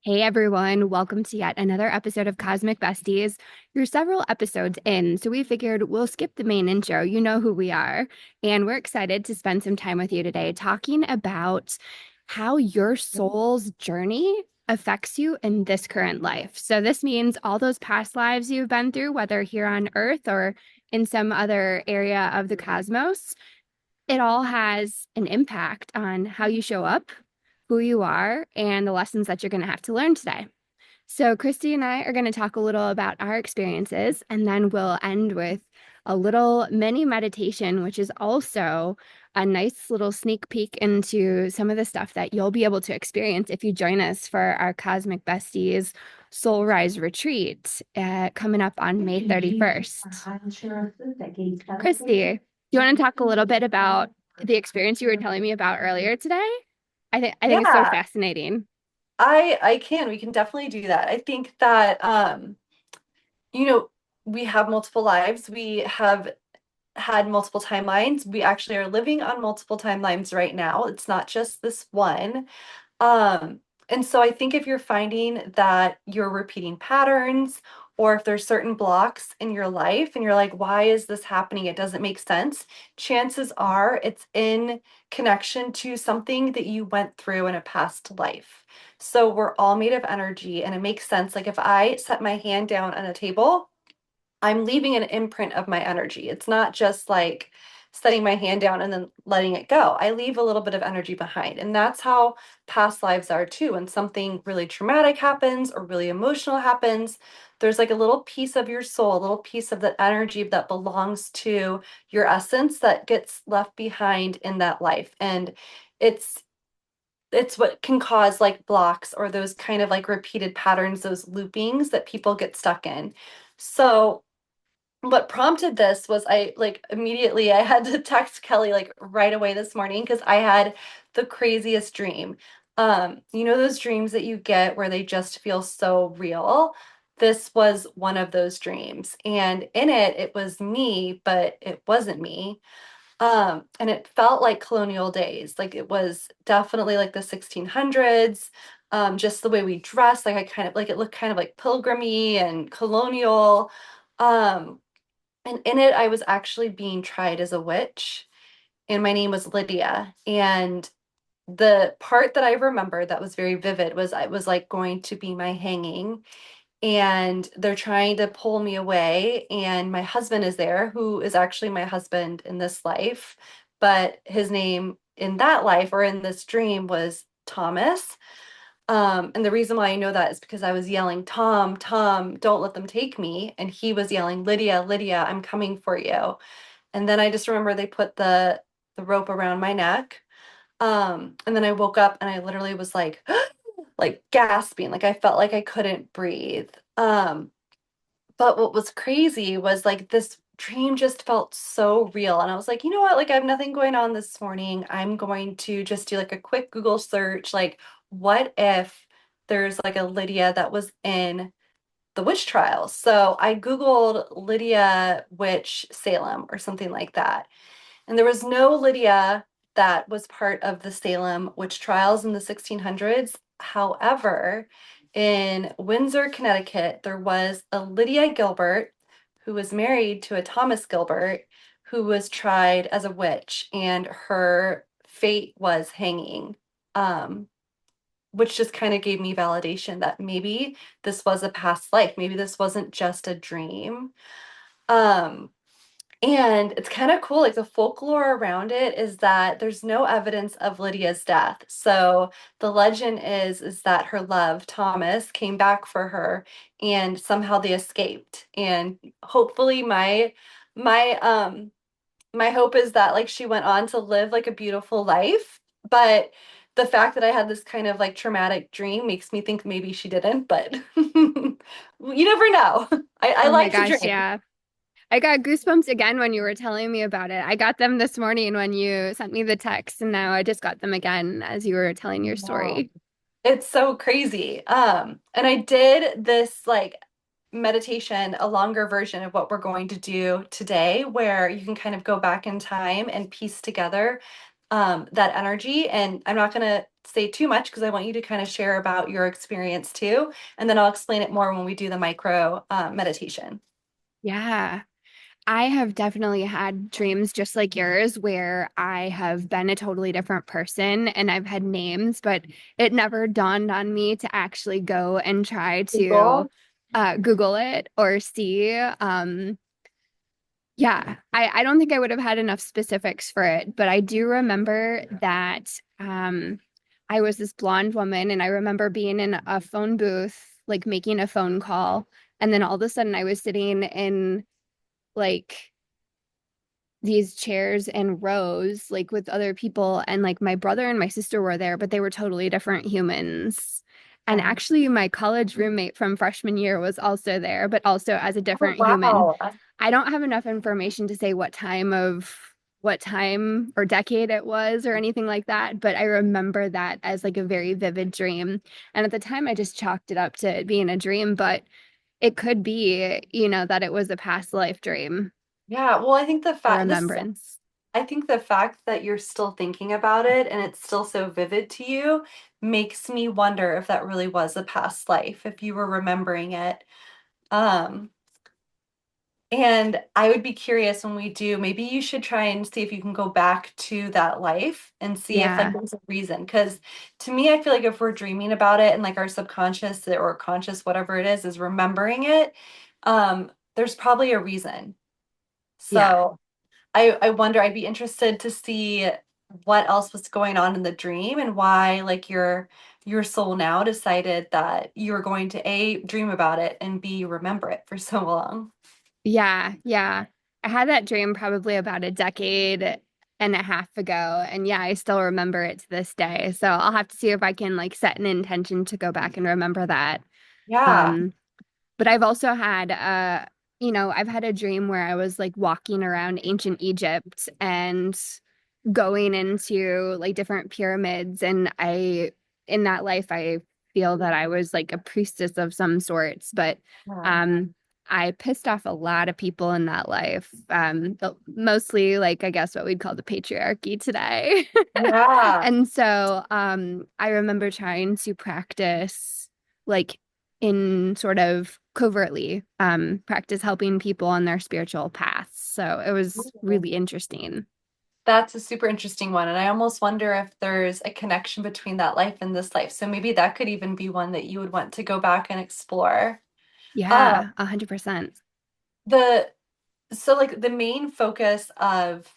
Hey everyone, welcome to yet another episode of Cosmic Besties. You're several episodes in, so we figured we'll skip the main intro. You know who we are. And we're excited to spend some time with you today talking about how your soul's journey affects you in this current life. So, this means all those past lives you've been through, whether here on Earth or in some other area of the cosmos, it all has an impact on how you show up, who you are, and the lessons that you're going to have to learn today. So, Christy and I are going to talk a little about our experiences, and then we'll end with a little mini meditation, which is also a nice little sneak peek into some of the stuff that you'll be able to experience if you join us for our Cosmic Besties Soul Rise retreat coming up on May 31st. Christy, do you want to talk a little bit about the experience you were telling me about earlier today? I think it's so Yeah, fascinating. I can. We can definitely do that. I think that you know, we have multiple lives. We have had multiple timelines. We actually are living on multiple timelines right now. It's not just this one. Um, and so I think if you're finding that you're repeating patterns, or if there's certain blocks in your life and you're like, why is this happening? It doesn't make sense. Chances are it's in connection to something that you went through in a past life. So we're all made of energy, and it makes sense. Like if I set my hand down on a table, I'm leaving an imprint of my energy. It's not just like setting my hand down and then letting it go. I leave a little bit of energy behind. And that's how past lives are too. When something really traumatic happens or really emotional happens, there's like a little piece of your soul, a little piece of the energy that belongs to your essence that gets left behind in that life. And it's it's what can cause like blocks or those kind of like repeated patterns, those loopings that people get stuck in. So what prompted this was I like immediately I had to text Kelly like right away this morning because I had the craziest dream. You know those dreams that you get where they just feel so real? This was one of those dreams. And in it, it was me, but it wasn't me. And it felt like colonial days. Like it was definitely like the 1600s. Just the way we dressed, like I kind of like it looked kind of like pilgrimy and colonial. Um, and in it, I was actually being tried as a witch, and my name was Lydia. And the part that I remember that was very vivid was I was like going to be my hanging, and they're trying to pull me away. And my husband is there, who is actually my husband in this life, but his name in that life or in this dream was Thomas. And the reason why I know that is because I was yelling, Tom, Tom, don't let them take me. And he was yelling, Lydia, Lydia, I'm coming for you. And then I just remember they put the rope around my neck. And then I woke up and I literally was like gasping, like I felt like I couldn't breathe. But what was crazy was like this dream just felt so real. And I was like, you know what? Like I have nothing going on this morning. I'm going to just do like a quick Google search. Like, what if there's like a Lydia that was in the witch trials? So I Googled Lydia Witch Salem or something like that. And there was no Lydia that was part of the Salem witch trials in the 1600s. However, in Windsor, Connecticut, there was a Lydia Gilbert who was married to a Thomas Gilbert who was tried as a witch, and her fate was hanging. Um, which just kind of gave me validation that maybe this was a past life. Maybe this wasn't just a dream. Um, and it's kind of cool, like the folklore around it is that there's no evidence of Lydia's death. So the legend is that her love, Thomas, came back for her and somehow they escaped. And hopefully my my hope is that like she went on to live like a beautiful life. But the fact that I had this kind of like traumatic dream makes me think maybe she didn't, but you never know. I Oh my like to gosh, dream. yeah. I got goosebumps again when you were telling me about it. I got them this morning when you sent me the text, and now I just got them again as you were telling your Wow. story. It's so crazy. And I did this like meditation, a longer version of what we're going to do today, where you can kind of go back in time and piece together that energy. And I'm not gonna say too much because I want you to kind of share about your experience too. And then I'll explain it more when we do the micro meditation. Yeah. I have definitely had dreams just like yours where I have been a totally different person and I've had names, but it never dawned on me to actually go and try to Google. Google it or see. Yeah, I don't think I would have had enough specifics for it, but I do remember that I was this blonde woman and I remember being in a phone booth, like making a phone call, and then all of a sudden I was sitting in like these chairs and rows like with other people and like my brother and my sister were there but they were totally different humans and Okay. actually my college roommate from freshman year was also there but also as a Oh, different human. wow. I don't have enough information to say what time or decade it was or anything like that, but I remember that as like a very vivid dream, and at the time I just chalked it up to it being a dream, but it could be, that it was a past life dream, Yeah, well, a remembrance. I think the fact that you're still thinking about it and it's still so vivid to you makes me wonder if that really was a past life, if you were remembering it. Um, and I would be curious when we do, maybe you should try and see if you can go back to that life and see if like Yeah. there's a reason. Because to me, I feel like if we're dreaming about it and like our subconscious or conscious, whatever it is remembering it, there's probably a reason. Yeah. So I wonder, I'd be interested to see what else was going on in the dream and why like your soul now decided that you were going to A, dream about it and B, remember it for so long. Yeah. Yeah. I had that dream probably about a decade and a half ago. And yeah, I still remember it to this day. So I'll have to see if I can like set an intention to go back and remember that. Yeah. Um, but I've also had I've had a dream where I was like walking around ancient Egypt and going into like different pyramids, and I in that life I feel that I was like a priestess of some sorts, but Yeah. um I pissed off a lot of people in that life, mostly like I guess what we'd call the patriarchy today. Yeah. And so I remember trying to practice like in sort of covertly practice helping people on their spiritual paths, so it was Ooh. really interesting. That's a super interesting one. And I almost wonder if there's a connection between that life and this life. So maybe that could even be one that you would want to go back and explore. Uh, Yeah, 100%. the so like the main focus of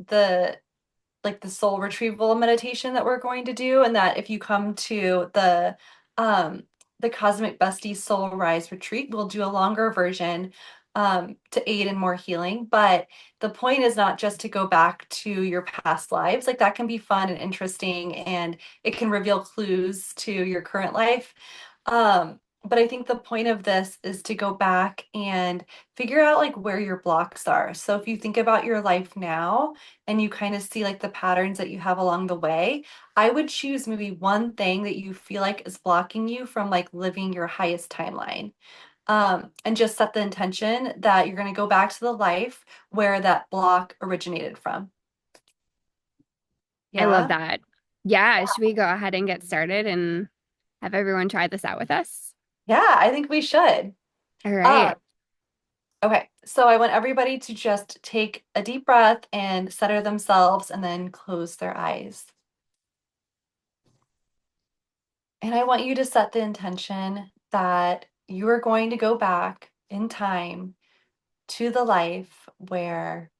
the like the soul retrieval meditation that we're going to do, and that if you come to the Cosmic Besties Soul Rise retreat, we'll do a longer version to aid in more healing. But the point is not just to go back to your past lives. Like that can be fun and interesting and it can reveal clues to your current life. But I think the point of this is to go back and figure out like where your blocks are. So if you think about your life now and you kind of see like the patterns that you have along the way, I would choose maybe one thing that you feel like is blocking you from like living your highest timeline. And just set the intention that you're going to go back to the life where that block originated from. I love Yeah. that. Yeah, should we go ahead and get started and have everyone try this out with us? Yeah, I think we should. All Um, right. okay, so I want everybody to just take a deep breath and center themselves and then close their eyes. And I want you to set the intention that you are going to go back in time to the life where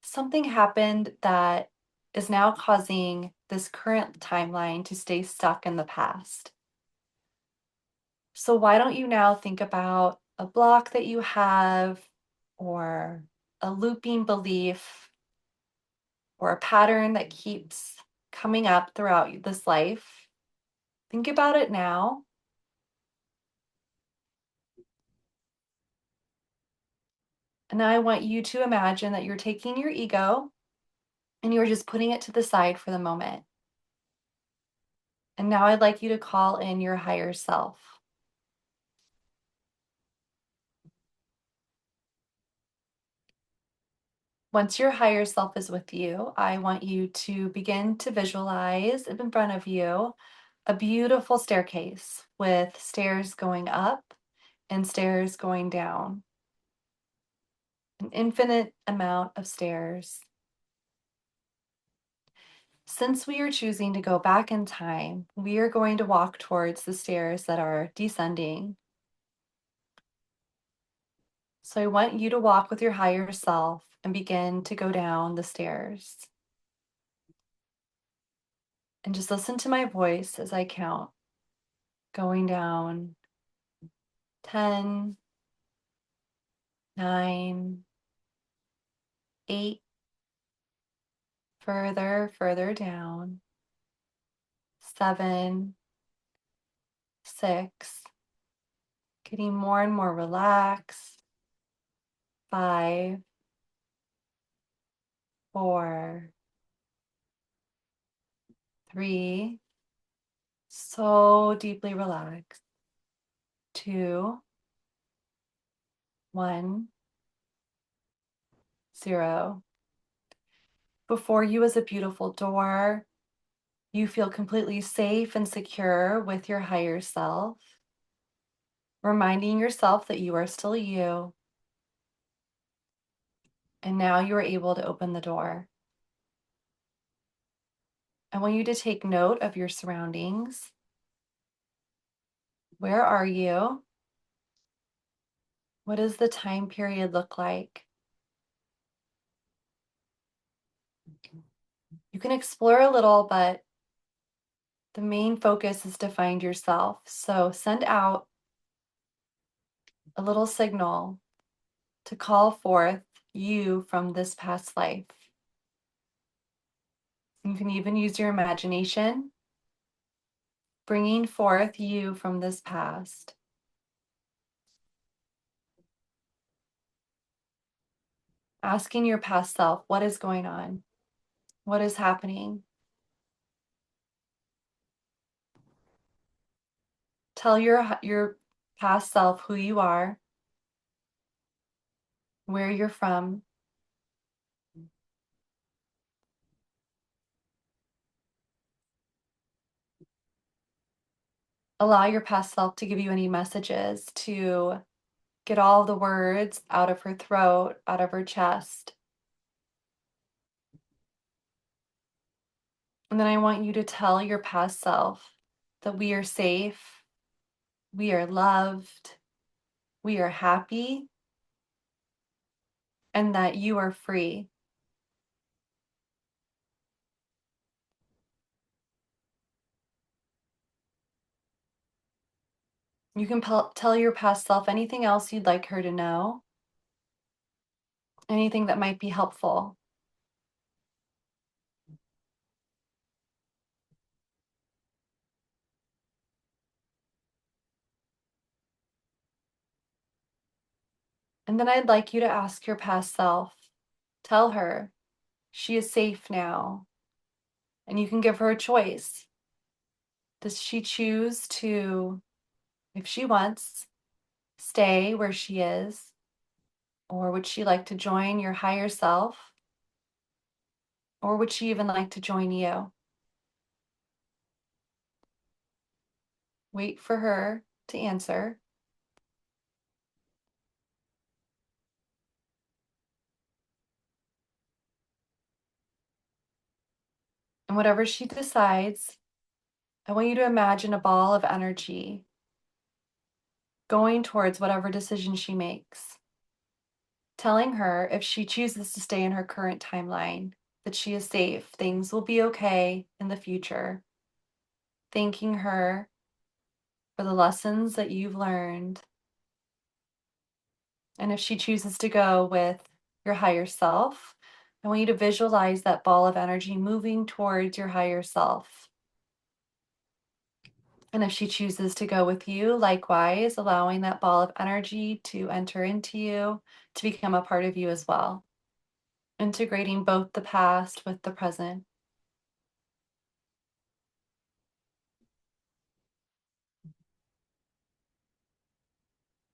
something happened that is now causing this current timeline to stay stuck in the past. So, why don't you now think about a block that you have, or a looping belief, or a pattern that keeps coming up throughout this life? Think about it now. And now I want you to imagine that you're taking your ego and you're just putting it to the side for the moment. And now I'd like you to call in your higher self. Once your higher self is with you, I want you to begin to visualize in front of you a beautiful staircase with stairs going up and stairs going down, an infinite amount of stairs. Since we are choosing to go back in time, we are going to walk towards the stairs that are descending. So I want you to walk with your higher self and begin to go down the stairs. And just listen to my voice as I count, going down 10, 9, 8, further down, 7, 6, getting more and more relaxed, 5, 4, 3, so deeply relaxed, 2, 1, 0. Before you is a beautiful door. You feel completely safe and secure with your higher self, reminding yourself that you are still you. And now you are able to open the door. I want you to take note of your surroundings. Where are you? What does the time period look like? You can explore a little, but the main focus is to find yourself. So send out a little signal to call forth you from this past life. You can even use your imagination, bringing forth you from this past. Asking your past self, what is going on? What is happening? Tell your past self who you are, where you're from. Allow your past self to give you any messages, to get all the words out of her throat, out of her chest. And then I want you to tell your past self that we are safe, we are loved, we are happy, and that you are free. You can tell your past self anything else you'd like her to know, anything that might be helpful. And then I'd like you to ask your past self, tell her she is safe now, and you can give her a choice. Does she choose to, if she wants, stay where she is, or would she like to join your higher self, or would she even like to join you? Wait for her to answer. And whatever she decides, I want you to imagine a ball of energy going towards whatever decision she makes, telling her if she chooses to stay in her current timeline, that she is safe, things will be okay in the future, thanking her for the lessons that you've learned. And if she chooses to go with your higher self, I want you to visualize that ball of energy moving towards your higher self. And if she chooses to go with you, likewise, allowing that ball of energy to enter into you, to become a part of you as well, integrating both the past with the present.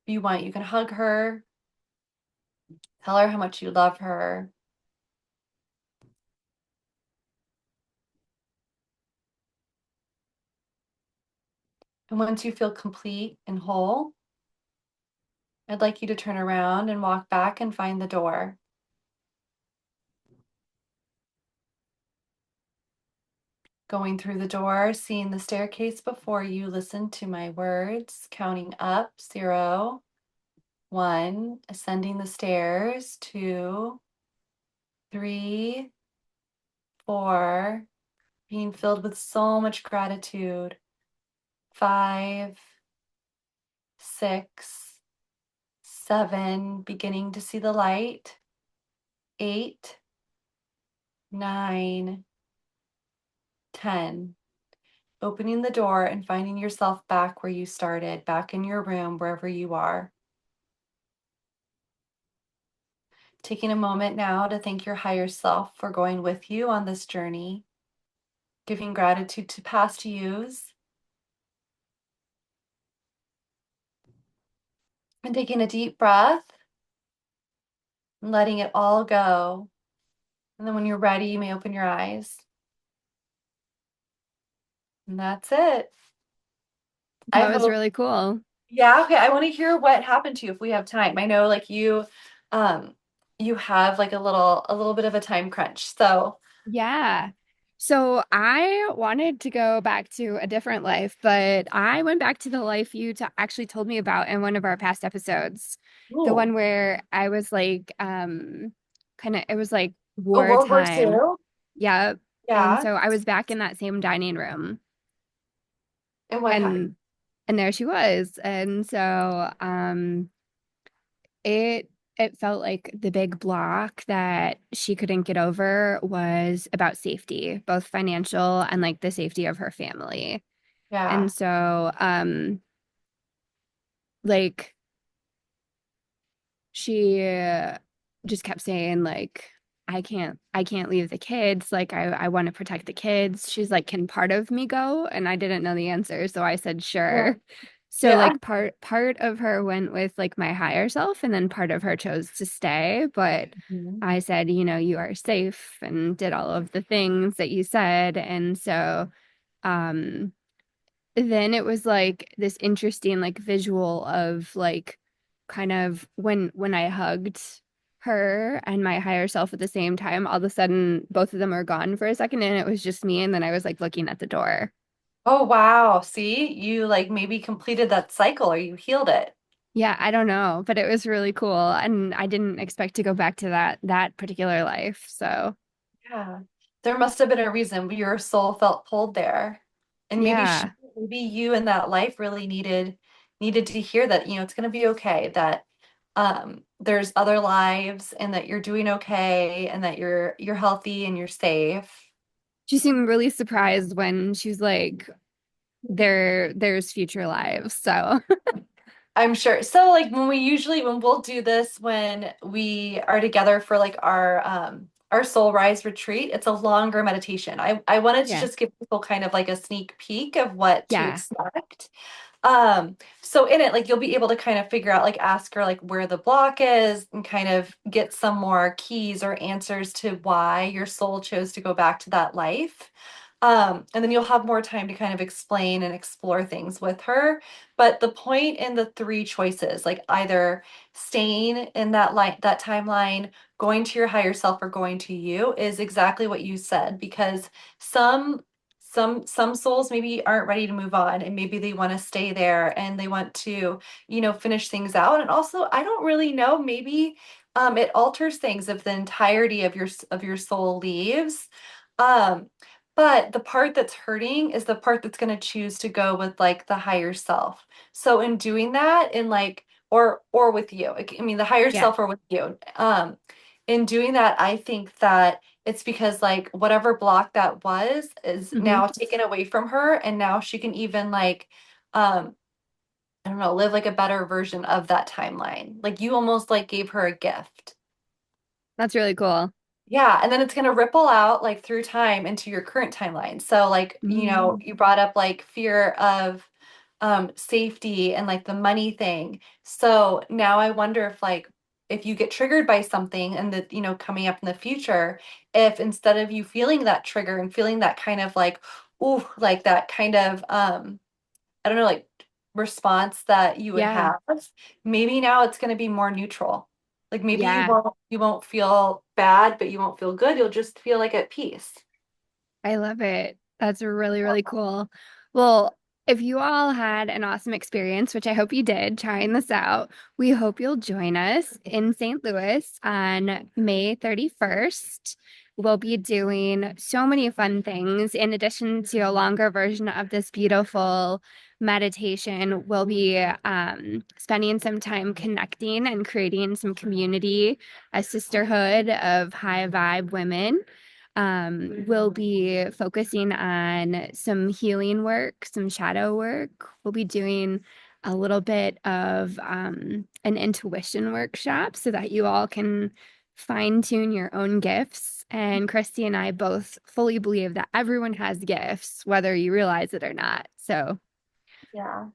If you want, you can hug her, tell her how much you love her, And once you feel complete and whole, I'd like you to turn around and walk back and find the door. Going through the door, seeing the staircase before you, listen to my words, counting up 0, 1, ascending the stairs, 2, 3, 4, being filled with so much gratitude, 5, 6, 7, beginning to see the light, 8, 9, 10. Opening the door and finding yourself back where you started, back in your room, wherever you are. Taking a moment now to thank your higher self for going with you on this journey, giving gratitude to past yous, and taking a deep breath and letting it all go. And then when you're ready, you may open your eyes. And that's it. I That was hope, really cool. yeah, okay. I want to hear what happened to you if we have time. I know like um, you have like a little bit of a time crunch. So, Yeah. So I wanted to go back to a different life, but I went back to the life you t actually told me about in one of our past episodes. The ooh, one where I was like, kind of, it was like oh, World War wartime. II? Yep. And Yeah. so I was back in that same dining room And what happened? and there she was. And so it it felt like the big block that she couldn't get over was about safety, both financial and like the safety of her family. And Yeah. so like she just kept saying like I can't leave the kids, like I want to protect the kids. She's like, can part of me go? And I didn't know the answer, so I said Yeah. sure. So Yeah. like part of her went with like my higher self, and then part of her chose to stay, but Mhm. I said, you are safe, and did all of the things that you said. And so um then it was like this interesting like visual of like kind of when I hugged her and my higher self at the same time, all of a sudden both of them are gone for a second and it was just me, and then I was like looking at the door. Oh, wow. See, you like maybe completed that cycle or you healed it. Yeah, I don't know, but it was really cool and I didn't expect to go back to that particular life. So, Yeah. There must have been a reason your soul felt pulled there. And yeah. maybe you in that life really needed to hear that, it's going to be okay, that there's other lives and that you're doing okay and that you're healthy and you're safe. She seemed really surprised when she was like, there's future lives. So, I'm sure. So like when we'll do this when we are together for like our soul rise retreat, it's a longer meditation. I wanted to yeah. just give people kind of like a sneak peek of what to Yeah. expect. So in it, like you'll be able to kind of figure out, like ask her like where the block is and kind of get some more keys or answers to why your soul chose to go back to that life. And then you'll have more time to kind of explain and explore things with her. But the point in the three choices, like either staying in that timeline, going to your higher self, or going to you, is exactly what you said. Because some some souls maybe aren't ready to move on, and maybe they want to stay there and they want to, finish things out. And also, I don't really know, maybe it alters things if the entirety of your soul leaves. Um, but the part that's hurting is the part that's going to choose to go with like the higher self. So in doing that, in like or with you, like, I mean the higher Yeah. self or with you, in doing that, I think that it's because like whatever block that was is Hmm. now taken away from her, and now she can even like um I don't know, live like a better version of that timeline. Like you almost like gave her a gift. That's really cool. Yeah, and then it's going to ripple out like through time into your current timeline. So like, Mm. you brought up like fear of safety and like the money thing. So now I wonder if like if you get triggered by something and that, coming up in the future, if instead of you feeling that trigger and feeling that kind of like ooh, like that kind of I don't know, like response that you would Yeah. have, maybe now it's going to be more neutral. Like maybe Yeah. you won't feel bad, but you won't feel good. You'll just feel like at peace. I love it. That's really, really cool. Well, if you all had an awesome experience, which I hope you did trying this out, we hope you'll join us in St. Louis on May 31st. We'll be doing so many fun things. In addition to a longer version of this beautiful meditation, we'll be spending some time connecting and creating some community, a sisterhood of high vibe women. We'll be focusing on some healing work, some shadow work. We'll be doing a little bit of an intuition workshop so that you all can fine tune your own gifts. And Christy and I both fully believe that everyone has gifts, whether you realize it or not. So, Yeah.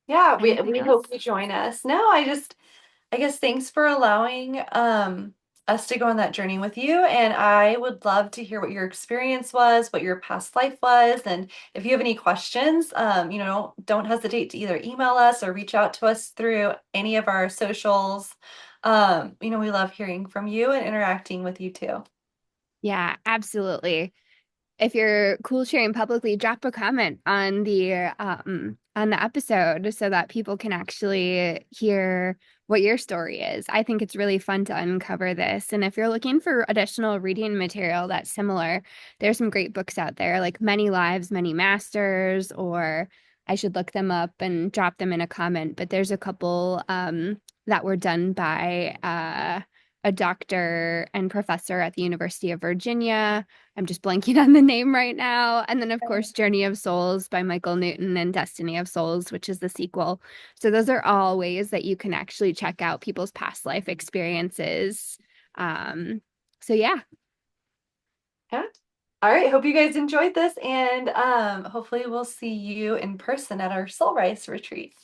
Yeah, anything we hope else? you join us. No, I guess thanks for allowing us to go on that journey with you. And I would love to hear what your experience was, what your past life was. And if you have any questions, don't hesitate to either email us or reach out to us through any of our socials. We love hearing from you and interacting with you too. Yeah, absolutely. If you're cool sharing publicly, drop a comment on the episode so that people can actually hear what your story is. I think it's really fun to uncover this. And if you're looking for additional reading material that's similar, there's some great books out there like Many Lives, Many Masters, or I should look them up and drop them in a comment. But there's a couple that were done by a doctor and professor at the University of Virginia. I'm just blanking on the name right now. And then, of course, Journey of Souls by Michael Newton and Destiny of Souls, which is the sequel. So, those are all ways that you can actually check out people's past life experiences. Um, so, yeah, Yeah. All right. Hope you guys enjoyed this, and hopefully we'll see you in person at our Soul Rise retreat.